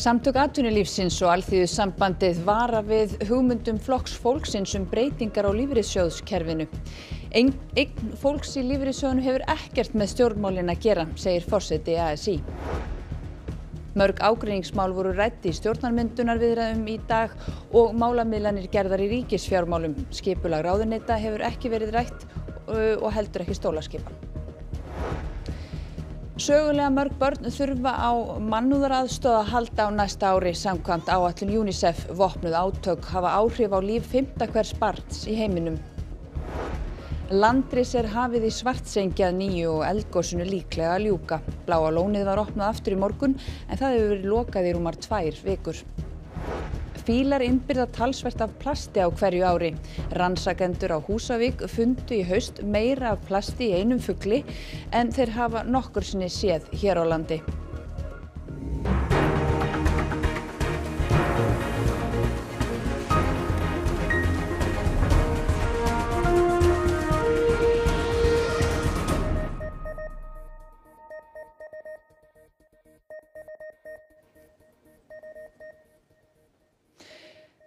Samtök atvinnulífsins og Alþýðusambandið vara við hugmyndum Flokks fólksins breytingar á lífeyrissjóðskerfinu. Eign fólks í lífeyrissjóðunum hefur ekkert með stjórnmálin að gera, segir forseti ASÍ. Mörg ágreiningsmál voru rædd í stjórnarmyndunarviðræðum í dag og málamiðlanir gerðar í ríkisfjármálum. Skipulag ráðuneyta hefur ekki verið rætt og heldur ekki stólaskipan. Sögulega mörg börn þurfa á mannúðaraðstoð að halda á næsta ári samkvæmt áætlun UNICEF. Vopnuð átök hafa áhrif á líf 5. hvers barns í heiminum. Landris hafið í Svartsengi að nýju og eldgosinu líklega að ljúka. Bláa lónið var opnað aftur í morgun en það hefur verið lokað í rúmar 2 vikur. Fílar innbyrða talsvert af plasti á hverju ári. Rannsakendur á Húsavík fundu í haust meira af plasti í einum fugli en þeir hafa nokkur sinni séð hér á landi.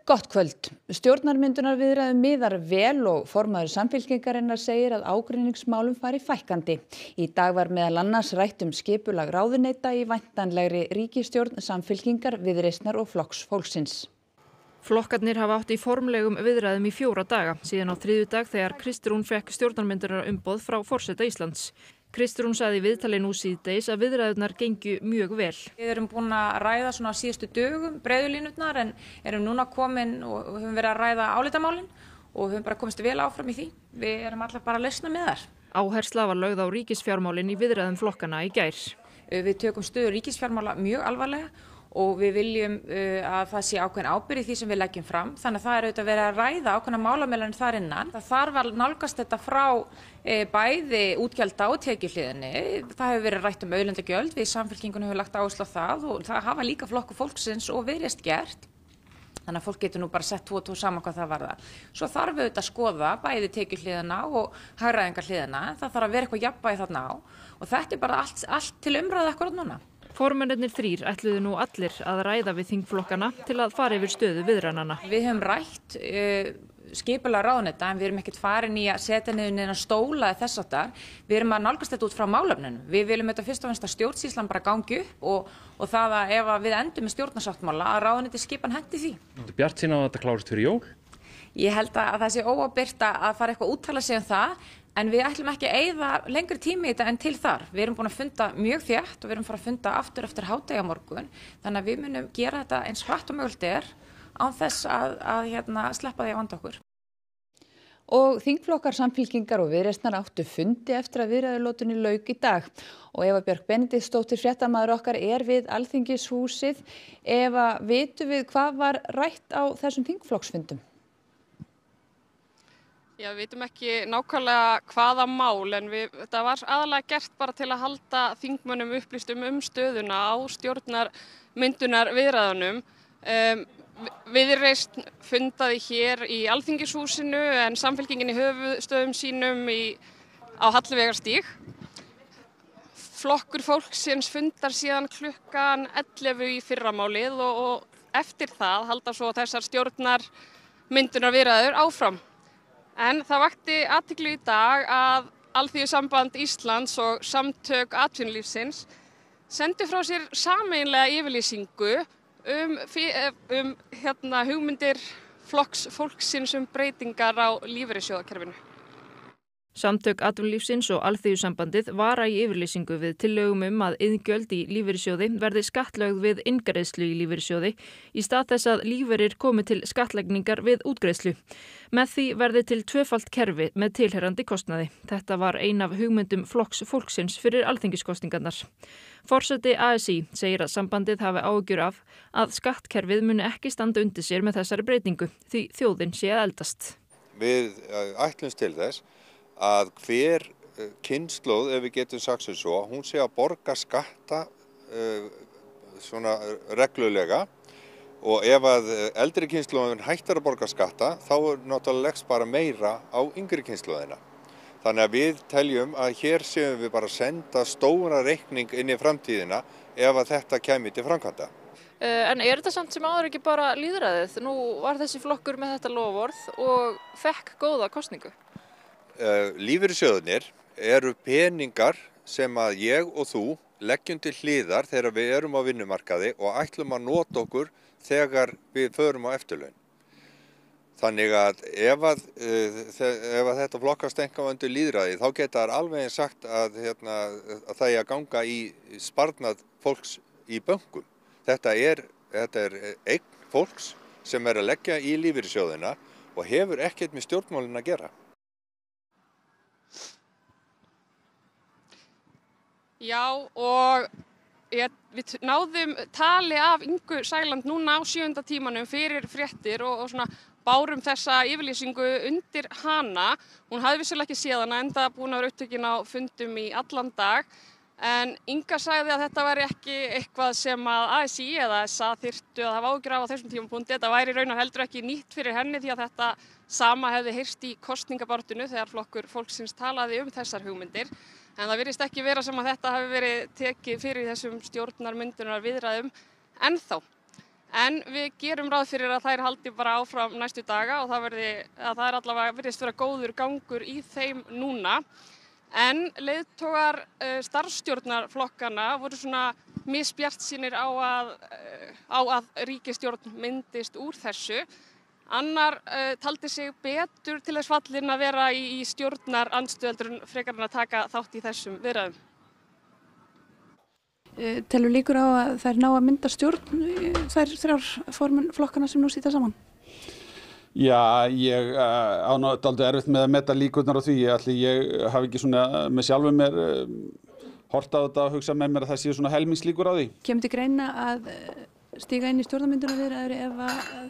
Gott kvöld. Stjórnarmyndunarviðræðum miðar vel og formaður Samfylkingarinnar segir að ágreiningsmálum fari fækkandi. Í dag var meðal annars rætt skipulag ráðuneyta í væntanlegri ríkisstjórn Samfylkingar, Viðreisnar og Flokks fólksins. Flokkarnir hafa átt í formlegum viðræðum í 4 daga, síðan á þriðjudag þegar Kristrún fékk stjórnarmyndunarumboð frá forseta Íslands. Kristrún sagði í viðtali nú síðdegis að viðræðurnar gengju mjög vel. Við erum búin að ræða svona á síðustu dögum breiðulínurnar en erum núna komin og höfum verið að ræða álitamálin og höfum bara komist vel áfram í því. Við erum allar bara að lausna með þar. Áhersla var lögð á ríkisfjármálin í viðræðum flokkana í gær. Við tökum stöðu ríkisfjármála mjög alvarlega og við viljum að það sé ákveðin ábyrgð í því sem við leggjum fram. Þannig að það auðvitað verið að ræða ákveðna málamelanir þar innan. Það þarf að nálgast þetta frá bæði útgjalda og tekjuhliðinni. Það hefur verið rætt auðlindagjöld, við Samfylkingunni höfum lagt áherslu á það og það hafa líka Flokkur fólksins og Viðreisn gert. Þannig að fólk getur nú bara sett 2 og 2 saman hvað það varðar. Svo þarf auðvitað að skoða bæði tekjuhliðina og hagræðingarhliðina. Það þarf að vera eitthvað jafnvægi þarna á og þetta bara allt til umræðu akkúrat núna. Formennirnir 3 ætluðu nú allir að ræða við þingflokkana til að fara yfir stöðu viðræðnanna. Við höfum rætt skipulag ráðuneyta en við erum ekkert farin í að setja niður neina stóla eða þess háttar. Við erum að nálgast þetta út frá málefninu. Við viljum þetta fyrst og fremst að stjórnsýslan bara gangi upp og það að ef við endum með stjórnarsáttmála að ráðuneyti skipan hendi því. Bjartsýn á að þetta klárist fyrir jól? Ég held að það sé óábyrgt að fara eitthvað úttala sig það. En við ætlum ekki að eyða lengri tími í þetta en til þar. Við erum búin að funda mjög þétt og við erum fara að funda aftur eftir hádegi á morgun. Þannig að við munum gera þetta eins hratt og mögulegt án þess að sleppa því að vanda okkur. Og þingflokkar Samfylkingar og Viðreisnar áttu fundi eftir að viðræðulótunni lauk í dag. Og Eva Björk Benediktsdóttir, fréttamaður okkar, við Alþingishúsið. Eva, vitum við hvað var rætt á þessum þingflokksfundum? Já, við vitum ekki nákvæmlega hvaða mál en þetta var aðalega gert bara til að halda þingmönnum upplýstum stöðuna á stjórnarmyndunarviðræðunum. Viðreisn fundaði hér í Alþingishúsinu en Samfylkingin í höfuðstöðum sínum á Hallveigarstíg. Flokkur fólksins fundar síðan klukkan 11 í fyrramálið og eftir það halda svo þessar stjórnarmyndunarviðræður áfram. En það vakti athygli í dag að Alþýðusamband Íslands og Samtök atvinnulífsins sendu frá sér sameiginlega yfirlýsingu hugmyndir Flokks fólksins breytingar á lífeyrissjóðakerfinu. Samtök atvinnulífsins og Alþýðusambandið vara í yfirlýsingu við tillögum að iðgjöld í lífeyrissjóði verði skattlögð við inngreiðslu í lífeyrissjóði í stað þess að lífeyrir komi til skattlagningar við útgreiðslu. Með því verði til 2-falt kerfi með tilheyrandi kostnaði. Þetta var ein af hugmyndum Flokks fólksins fyrir alþingiskosningarnar. Forseti ASÍ segir að sambandið hafi áhyggjur af að skattkerfið muni ekki standa undir sér með þessari breytingu því þjóðin sé að eldast. Við ætlumst til þess að hver kynslóð, ef við getum sagt sem svo, hún sé að borga skatta svona reglulega og ef að eldri kynslóðin hættar að borga skatta þá náttúrulega leggst bara meira á yngri kynslóðina. Þannig að við teljum að hér séum við bara að senda stóra reikning inn í framtíðina ef að þetta kemur til framkvæmda. En þetta samt sem áður ekki bara lýðræðið? Nú var þessi flokkur með þetta loforð og fekk góða kosningu. Lífeyrissjóðirnir eru peningar sem að ég og þú leggjum til hliðar þegar við erum á vinnumarkaði og ætlum að nota okkur þegar við förum á eftirlaun. Þannig að ef þetta flokkast einhvað undir lýðræði þá geta þær alveg eins sagt að það er að ganga í sparnað fólks í bönkum. Þetta er eign fólks sem að leggja í lífeyrissjóðina og hefur ekkert með stjórnmálin að gera. Já, og við náðum tali af Ingu Sæland núna á 7. tímanum fyrir fréttir og svona bárum þessa yfirlýsingu undir hana. Hún hafði vissulega ekki séð hana enda búin að vera upptökin á fundum í allan dag. En Inga sagði að þetta væri ekki eitthvað sem að ASÍ eða SA þyrftu að hafa áhyggjur af á þessum tímapunkti. Þetta væri raunar heldur ekki nýtt fyrir henni því að þetta sama hefði heyrst í kosningabaráttunni þegar flokkur fólksins talaði þessar hugmyndir. En það virðist ekki vera sem að þetta hafi verið tekið fyrir þessum stjórnarmyndunar viðræðum ennþá. En við gerum ráð fyrir að þær haldi bara áfram næstu daga og það er allavega virðist vera góður gangur í þeim núna. En leiðtogar starfsstjórnarflokkana voru svona misbjartsýnir á að ríkisstjórn myndist úr þessu. Annar taldi sig betur til þess fallinn að vera í stjórnarandstöðu frekar en að taka þátt í þessum viðræðum. Telur líkur á að þær ná að mynda stjórn, þær þrjár formenn flokkana sem nú sitja saman? Já, ég á dálítið erfitt með að meta líkurnar á því. Ég hafi ekki svona með sjálfum mér hort á þetta og hugsað með mér að það séu svona helmingslíkur á því. Kemur til greina að stíga inn í stjórnarmyndunarviðræður ef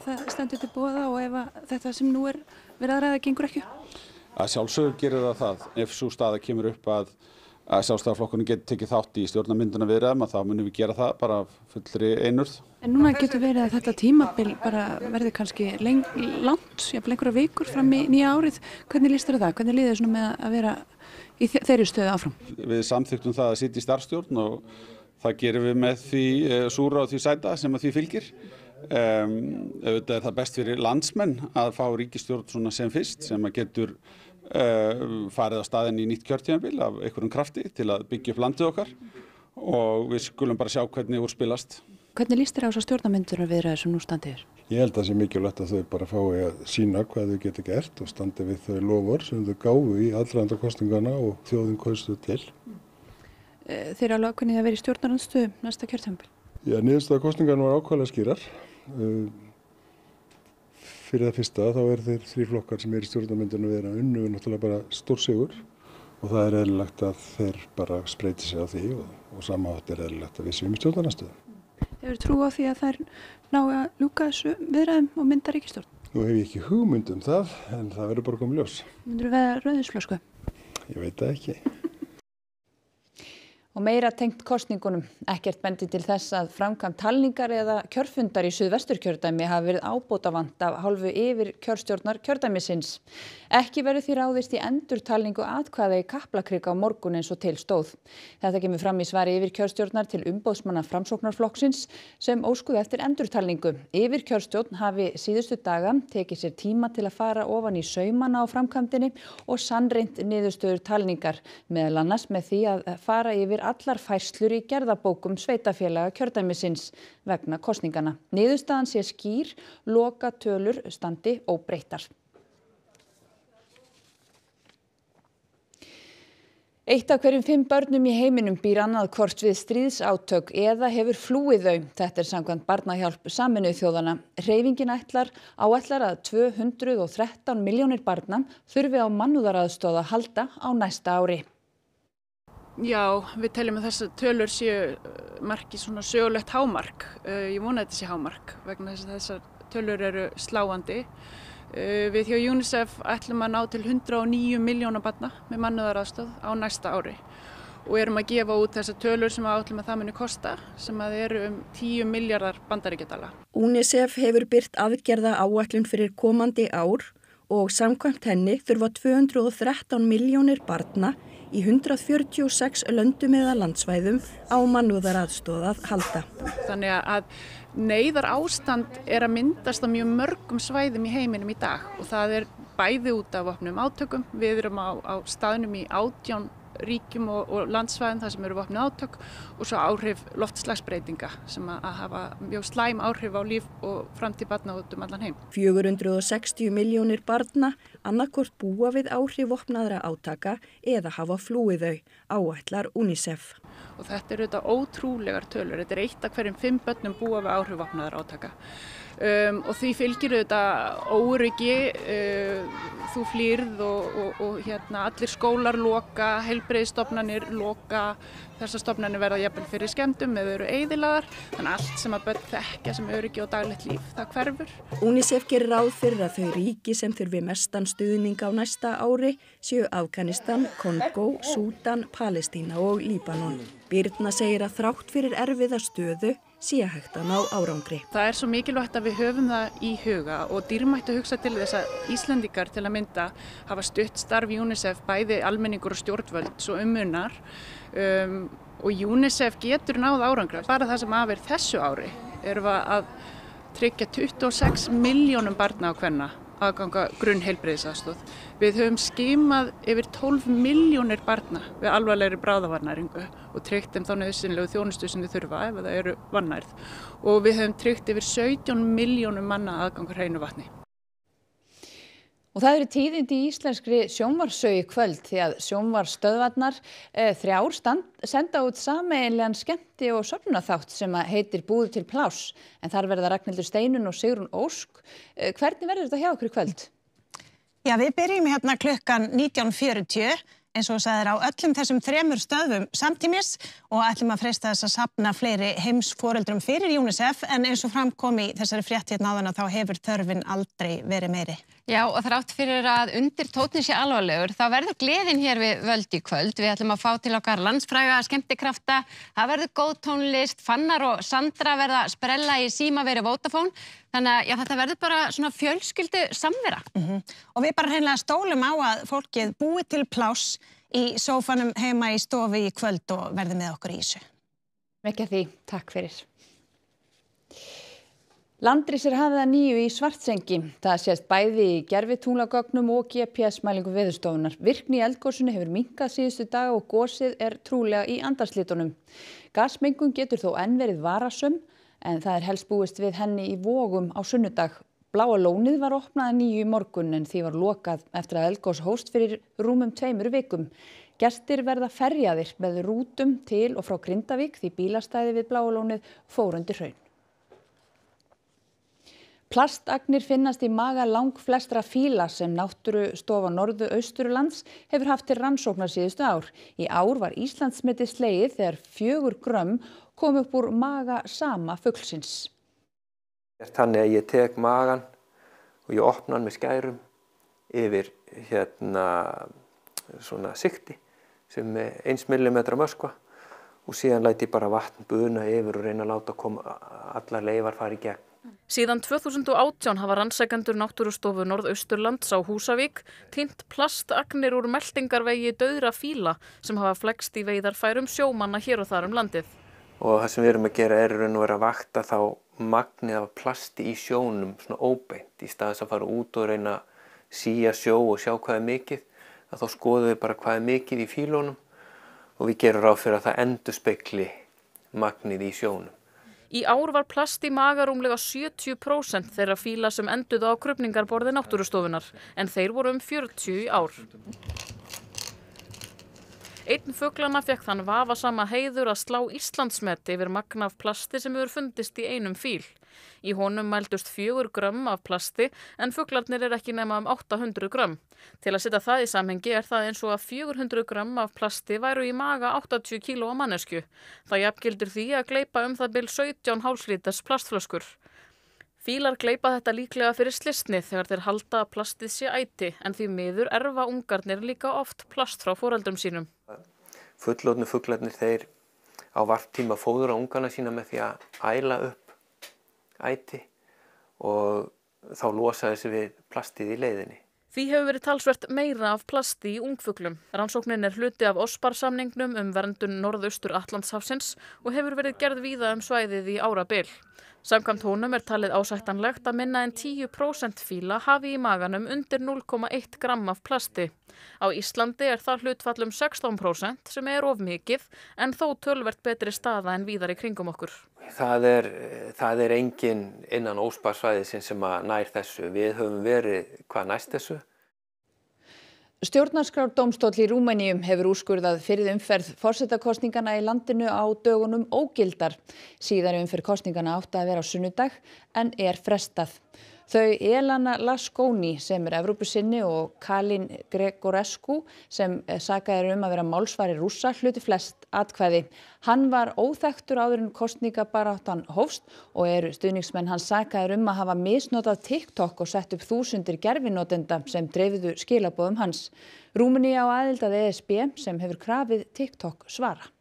það stendur til boða og ef þetta sem nú er verið að ræða gengur ekki? Að sjálfsögur gerir það. Ef sú staða kemur upp að Sjálfstæðisflokkurinn geti tekið þátt í stjórnarmyndunarviðræðum þá munum við gera það bara fullri einurð. En núna getur verið að þetta tímabil bara verði kannski langt, jafnvel einhverjar vikur fram í nýja árið. Hvernig líst þér það? Hvernig líður þið svona með að vera í þeirri stöðu áfram? Við samþykktum það að sitja í starfsstjórn og það gerum við með því súra og því sæta sem að því fylgir. Auðvitað er það best fyrir landsmenn að fá ríkisstjórn svona sem fyrst sem að getur farið á staðinn í nýtt kjörtímabil af einhverjum krafti til að byggja upp landið okkar og við skulum bara sjá hvernig úrspilast. Hvernig líst þér á þessar stjórnarmyndunarviðræður sem nú standi yfir? Ég held að það sé mikilvægt að þau bara fái að sýna hvað þau geta gert og standi við þau loforð sem þau gáfu í aðdraganda kosningana og þjóðin kaus þau til. Þeir alveg ákveðnir að vera í stjórnarandstöðu næsta kjörtímabil? Já, niðurstaða kosninganna var ákveðlega skýrar. Fyrir það fyrsta þá þeir þrír flokkar sem í stjórnarmyndunum vera unnu náttúrulega bara stórsigur og það eðlilegt að þeir bara spreyti sig á því og samátt eðlilegt að við séum í stjórnarandstöðu. Hefur trú á því að þær ná að ljúka þessu viðræðum og mynda ríkisstjórn? Nú hef ég ekki hugmynd það en það verður bara komið ljós. Myndirðu veða rauðvínsflösku? Ég veit það ekki. Og meira tengt kosningunum. Ekkert bendi til þess að framkvæmd talningar eða kjörfundar í Suðvesturkjördæmi hafi verið ábótavant af hálfu yfir kjörstjórnar kjördæmisins. Ekki verður því ráðist í endurtalningu atkvæða í Kaplakrika á morgun eins og til stóð. Þetta kemur fram í svari yfir kjörstjórnar til umboðsmanna Framsóknarflokksins sem óskuðu eftir endurtalningu. Yfir kjörstjórn hafi síðustu daga tekið sér tíma til að fara ofan í saumana á framkvæmdinni og sannreynt niðurstöður talningar, meðal annars með því að fara yfir allar færslur í gerðabókum sveitarfélaga kjördæmisins vegna kosningana. Niðurstaðan sé skýr, lokatölur standi óbreyttar. Eitt af hverjum 5 börnum í heiminum býr annað hvort við stríðsátök eða hefur flúið þau. Þetta er samkvæmt Barnahjálp Sameinuðu þjóðanna. Hreyfingin áætlar að 213 milljónir barna þurfi á mannúðaraðstoð að halda á næsta ári. Já, við teljum að þessar tölur séu marki svona sögulegt hámark. Ég vona að þetta sé hámark vegna þess að þessar tölur eru sláandi. Við hjá UNICEF ætlum að ná til 109 milljóna barna með mannúðaraðstoð á næsta ári og erum að gefa út þessar tölur sem ætlum að það muni kosta sem að eru 10 milljarðar bandaríkjadala. UNICEF hefur birt aðgerða áætlun fyrir komandi ár og samkvæmt henni þurfa 213 milljónir barna í 146 löndum eða landsvæðum á mannúðaraðstoð að halda. Þannig að neyðarástand að myndast á mjög mörgum svæðum í heiminum í dag og það bæði út af vopnuðum átökum. Við erum á staðnum í 18 ríkjum og landsvæðum þar sem eru vopnuð átök og svo áhrif loftslagsbreytinga sem að hafa mjög slæm áhrif á líf og framtíð barna út allan heim. 460 milljónir barna annaðhvort búa við áhrif vopnaðra átaka eða hafa flúið þau, áætlar UNICEF. Og þetta auðvitað ótrúlegar tölur. Þetta 1 af hverjum 5 börnum búa við áhrif vopnaðra átaka. Og því fylgir auðvitað óöryggi, þú flýrð og allir skólar loka, heilbrigðisstofnanir loka, þessar stofnanir verða jafnvel fyrir skemmdum eða eru eyðilagðar, þannig allt sem að börn þekkja sem öryggi og daglegt líf, það hverfur. UNICEF gerir ráð fyrir að þau ríki sem þurfi mestan stuðning á næsta ári séu Afganistan, Kongó, Súdan, Palestína og Líbanon. Birna segir að þrátt fyrir erfiða stöðu sé hægt að ná árangri. Það svo mikilvægt að við höfum það í huga og dýrmætt að hugsa til þess að Íslendingar til að mynda hafa stutt starf UNICEF bæði almenningur og stjórnvöld svo munar og UNICEF getur náð árangri. Bara það sem af þessu ári erum við að tryggja 26 milljónum barna og kvenna aðganga grunnheilbrigðisaðstoð. Við höfum skimað yfir 12 milljónir barna við alvarlegri bráðavarnæringu og tryggt þeim þá nauðsynlegu þjónustu sem þau þurfa ef það eru vannærð. Og við höfum tryggt yfir 17 milljónum manna aðgang hreinu vatni. Og það eru tíðindi í íslenskri sjónvarpssögu í kvöld því að sjónvarpsstöðvarnar 3 senda út sameiginlegan skemmti- og söfnunarþátt sem heitir Búðu til pláss. En þar verða Ragnhildur Steinunn og Sigrún Ósk. Hvernig verður þetta hjá ykkur í kvöld? Já, við byrjum hérna klukkan 19:40 eins og sagðir á öllum þessum 3 stöðvum samtímis og ætlum að freista þess að safna fleiri heimsforeldrum fyrir UNICEF en eins og framkom í þessari frétt hérna áðan að þá hefur þörfin aldrei verið meiri. Já, og þrátt fyrir að undir tónninn sé alvarlegur, þá verður gleðin hér við völd í kvöld. Við ætlum að fá til okkar landsfræga skemmtikrafta, það verður góð tónlist, Fannar og Sandra verða að sprella í símaveri Vodafone. Þannig að já, þetta verður bara svona fjölskyldu samvera. Og við bara hreinlega stólum á að fólkið búi til pláss í sófanum heima í stofu í kvöld og verði með okkur í þessu. Ekki að því, takk fyrir. Landris hafið að nýju í Svartsengi. Það sést bæði í gervitungagögnum og GPS-mælingum Veðurstofunnar. Virkni í eldgosinu hefur minnkað síðustu daga og gosið trúlega í andarslitunum. Gasmengun getur þó enn verið varasöm en það helst búist við henni í Vogum á sunnudag. Bláa lónið var opnað að nýju í morgun en því var lokað eftir að eldgos hófst fyrir rúmum 2 vikum. Gestir verða ferjaðir með rútum til og frá Grindavík því bílastæði við Bláa lónið fór undir hraun. Plastagnir finnast í maga langflestra fíla sem Náttúrustofa Norðausturlands hefur haft til rannsóknar síðustu ár. Í ár var Íslandsmetið slegið þegar 4 grömm kom upp úr maga sama fuglsins. Þannig að ég tek magan og ég opna hann með skærum yfir svona sigti sem 1 millimetra möskva og síðan læt ég bara vatn buna yfir og reyna að láta koma allar leifar fara í gegn. Síðan 2018 hafa rannsakendur Náttúrustofu Norðausturlands á Húsavík týnt plastagnir úr meltingarvegi dauðra fíla sem hafa flækst í veiðarfærum sjómanna hér og þar landið. Og það sem við erum að gera að vakta þá magnið af plasti í sjónum svona óbeint í stað þess að fara út og reyna að sía sjó og sjá hvað mikið, að þá skoðum við bara hvað mikið í fílunum og við gerum ráð fyrir að það endurspegli magnið í sjónum. Í ár var plast í maga rúmlega 70% þeirra fíla sem enduðu á krufningarborði Náttúrustofunnar, en þeir voru 40 í ár. Einn fuglanna fékk þann vafasama heiður að slá Íslandsmet yfir magn af plasti sem hefur fundist í einum fíl. Í honum mældust 4 grömm af plasti en fuglarnir ekki nema 800 grömm. Til að setja það í samhengi það eins og að 400 grömm af plasti væru í maga 80 kíló af manneskju. Það jafngildir því að gleypa það bil 17 hálflíters plastflöskur. Fílar gleypa þetta líklega fyrir slysni þegar þeir halda að plastið sé æti en því miður erfa ungarnir líka oft plast frá foreldrum sínum. Fullorðnu fuglarnir þeir á varptíma fóðra ungarna sína með því að æla upp æti og þá losa þessi við plastið í leiðinni. Því hefur verið talsvert meira af plasti í ungfuglum. Rannsóknin hluti af OSPAR-samningnum verndun Norðaustur-Atlantshafsins og hefur verið gerð víða svæðið í árabil. Samkvæmt honum talið ásættanlegt að minna en 10% fíla hafi í maganum undir 0,1 gramm af plasti. Á Íslandi það hlutfall 16% sem of mikið en þó töluvert betri staða en víðar í kringum okkur. Það er engin innan OSPAR-svæðisins sem nær þessu. Við höfum verið hvað næst þessu. Stjórnarskrárdómstóll í Rúmeníu hefur úrskurðað fyrri umferð forsetakosningana í landinu á dögunum ógildar. Síðari umferð kosningana átti að vera á sunnudag en frestað. Þau Elana Lasconi sem Evrópusinni og Kalin Gregorescu sem sakaður að vera málsvari Rússa hlutu flest atkvæði. Hann var óþekktur áður en kosningabaráttan hófst og stuðningsmenn hans sakaður að hafa misnotað TikTok og sett upp þúsundir gervinotenda sem dreifðu skilaboðum hans. Rúmenía á aðild að ESB sem hefur krafið TikTok svara.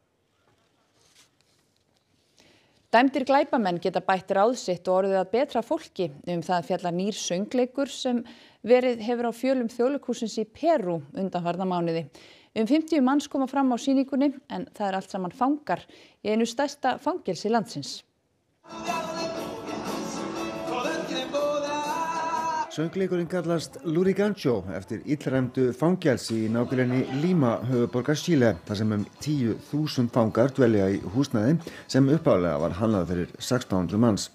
Dæmdir glæpamenn geta bætt ráð sitt og orðið að betra fólki. Það fjallar nýr söngleikur sem verið hefur á fjölum Þjóðleikhússins í Perú undanfarna mánuði. 50 manns koma fram á sýningunni en það allt saman fangar í einu stærsta fangelsi landsins. Söngleikurinn kallast Lurigancho eftir illræmdu fangelsi í nágrenni Lima, höfuðborgar Chile, þar sem 10.000 fangar dvelja í húsnæði sem upphaflega var hannað fyrir 1600 manns.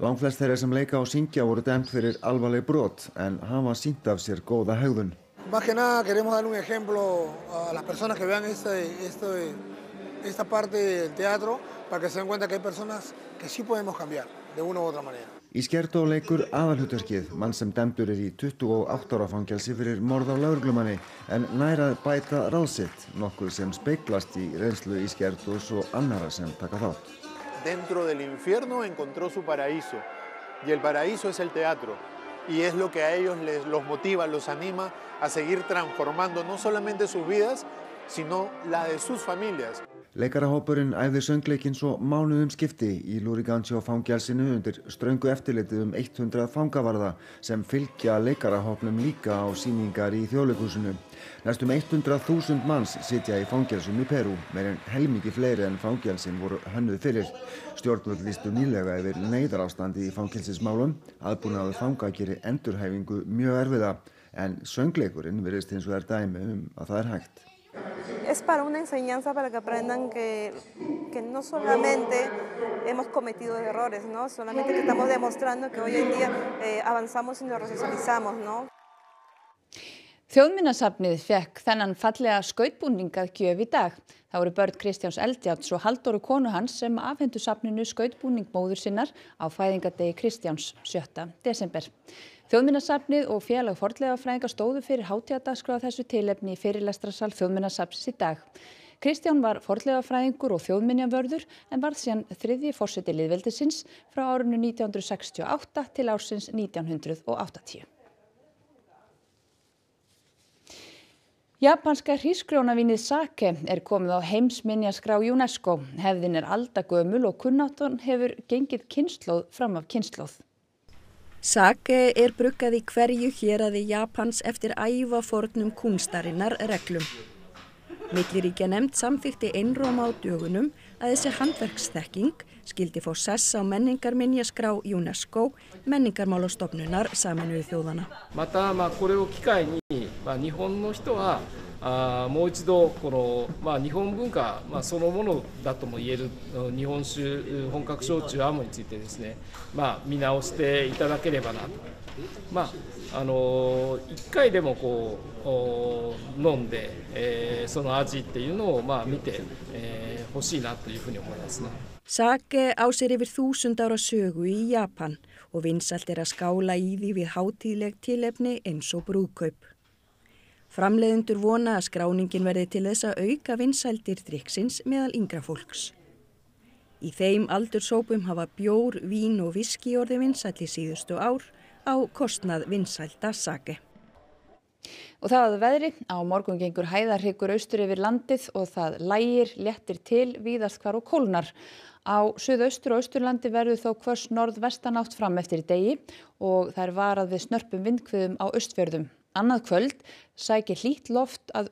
Langflest þeirra sem leika og syngja voru dæmd fyrir alvarleg brot en hafa sýnt af sér góða hegðun. Más que nada queremos dar un ejemplo a las personas que vean esta parte del teatro para que se den cuenta que hay personas que sí podemos cambiar. Í Skerdó leikur aðalhlutverkið mann sem dæmdur í 28 ára fangelsi fyrir morð á lögreglumanni en nær að bæta ráð sitt, nokkuð sem speglast í reynslu í Skerdós og annarra sem taka þátt. Dentro del infierno encontró su paraíso y el paraíso es el teatro y es lo que a ellos los motiva, los anima a seguir transformando no solamente sus vidas sino la de sus familias. Leikarahópurinn æfði söngleikinn svo mánuðum skipti í Lurigancho fangelsinu undir ströngu eftirliti 100 fangavarða sem fylgja leikarahópnum líka á sýningar í Þjóðleikhúsinu. Næstum 100.000 manns sitja í fangelsum í Perú, meir en helmingi fleiri en fangelsin voru hönnuð fyrir. Stjórnvöld lýstu nýlega yfir neyðarástandi í fangelsismálum, aðbúnaður fanga gerir endurhæfingu mjög erfiða, en söngleikurinn virðist hins vegar dæmi að það hægt. Es para una enseñanza para que aprendan que no solamente hemos cometido errores, ¿no? Solamente que estamos demostrando que hoy en día avanzamos y nos resocializamos, ¿no? Þjóðminjasafnið fékk þennan fallega skautbúning að gjöf í dag. Það voru börn Kristjáns Eldjárns og Halldóru konu hans sem afhentu safninu skautbúning móður sinnar á fæðingardegi Kristjáns 7. desember. Þjóðminjasafnið og félag fornleifafræðinga stóðu fyrir hátíðardagskrá á þessu tilefni í fyrirlestrasal Þjóðminjasafnsins í dag. Kristján var fornleifafræðingur og þjóðminjavörður en varð síðan 3. forseti lýðveldisins frá árinu 1968 til ársins 1980. Japanska hrísgrjónavínið sake komið á heimsminjaskrá UNESCO. Hefðin aldagömul og kunnáttan hefur gengið kynslóð fram af kynslóð. Sake bruggað í hverju héraði Japans eftir ævafornum kúnstarinnar reglum. Milliríkjanefnd samþykkti einróma á dögunum að þessi handverksþekking skyldi fá sess á menningarminjaskrá UNESCO, menningarmálastofnunar Sameinuðu þjóðanna. もう一度この日本文化そのものだとも言える日本酒本格焼酎アモについてですね見直していただければなと一回でも飲んでその味っていうのを見てほしいなというふうに思いますね。Sake á sér yfir 1000 ára sögu í Japan og vinsælt að skála í því við hátíðleg tilefni eins og brúðkaup. Framleiðendur vona að skráningin verði til þess að auka vinsældir drykksins meðal yngra fólks. Í þeim aldurshópum hafa bjór, vín og viski orðið vinsæll í síðustu ár á kostnað vinsælda sake. Og það að veðri, á morgun gengur hæðarhryggur austur yfir landið og það lægir léttir til víðast hvar og kólnar. Á Suðaustur- og Austurlandi verður þó hvöss norðvestanátt fram eftir degi og það varað við snörpum vindhviðum á Austfjörðum. Annað kvöld sækir hlýtt loft að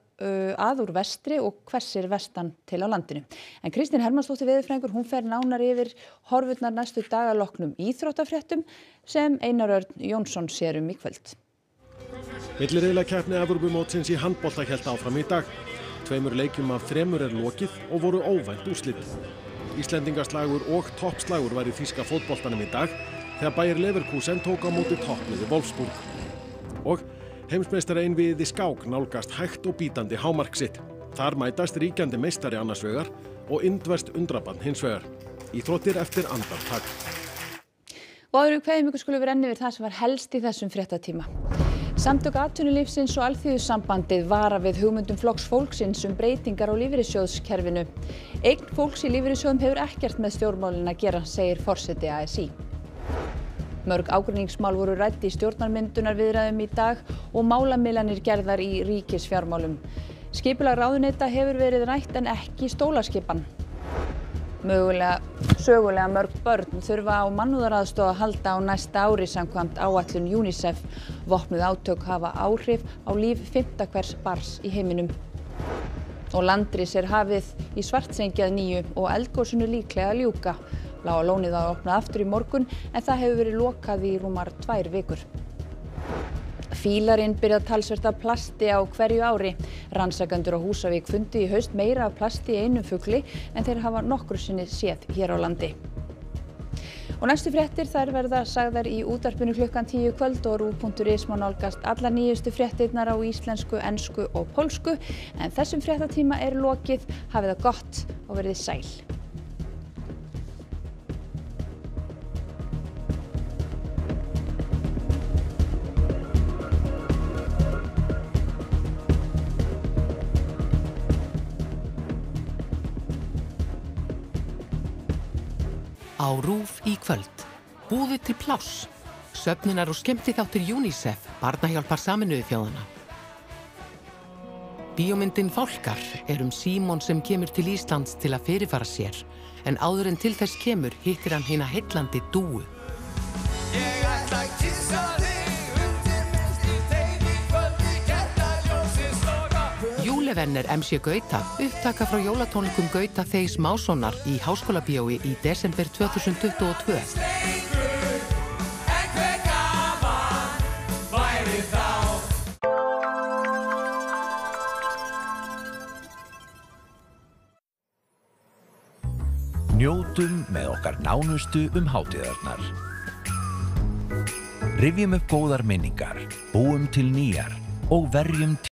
úr vestri og hvessir vestan til á landinu. En Kristín Hermannsdóttir veðurfræðingur, hún fer nánar yfir horfurnar næstu dagaloknum íþróttafréttum sem Einar Örn Jónsson sér í kvöld. Milliriðlakeppni Evrópumótsins í handbolta hélt áfram í dag. 2 leikjum af 3 lokið og voru óvænt úrslit. Íslendingaslagur og toppslagur var í þýska fótboltanum í dag þegar Bayer Leverkusen tók á móti toppliði Wolfsburg. Og heimsmeistaraeinvígið í skák nálgast hægt og bítandi hámark sitt. Þar mætast ríkjandi meistari annars vegar og indverskt undrabarn hins vegar. Íþróttir eftir andartak. Og áður við kveðjum ykkur skulum við renna yfir það sem var helst í þessum fréttatíma. Samtök atvinnulífsins og Alþýðusambandið vara við hugmyndum Flokks fólksins breytingar á lífeyrissjóðskerfinu. Eign fólks í lífeyrissjóðum hefur ekkert með stjórnmálin að gera, segir forseti ASÍ. Mörg ágreiningsmál voru rædd í stjórnarmyndunarviðræðum í dag og málamiðlanir gerðar í ríkisfjármálum. Skipulag ráðuneyta hefur verið rætt en ekki stólaskipan. Sögulega mörg börn þurfa á mannúðaraðstoð að halda á næsta ári samkvæmt áætlun UNICEF. Vopnuð átök hafa áhrif á líf 5. hvers barns í heiminum. Og landris hafið í Svartsengi að nýju og eldgosinu líklega að ljúka. Bláa lónið að opna aftur í morgun en það hefur verið lokað í rúmar 2 vikur. Fílarinn byrjað talsvert af plasti á hverju ári. Rannsakendur á Húsavík fundu í haust meira af plasti í einum fugli en þeir hafa nokkru sinni séð hér á landi. Og næstu fréttir þær verða sagðar í útvarpinu klukkan 10 kvöld og RÚV.is má nálgast allar nýjustu fréttirnar á íslensku, ensku og pólsku. En þessum fréttatíma lokið. Hafið það gott og verið sæl. Á RÚV í kvöld. Búðu til pláss. Söfnunar- og skemmtiþáttur UNICEF, barnahjálpar Sameinuðu þjóðanna. Bíómyndin Fálkar Símon sem kemur til Íslands til að fyrirfara sér, en áður en til þess kemur hittir hann hina heillandi Dúu. Júlevenner MC Gauta, upptaka frá jólatónleikum Gauta Theis Mássonar í Háskólabíói í desember 2022. Njótum með okkar nánustu hátíðarnar. Rifjum upp góðar minningar, búum til nýjar og verjum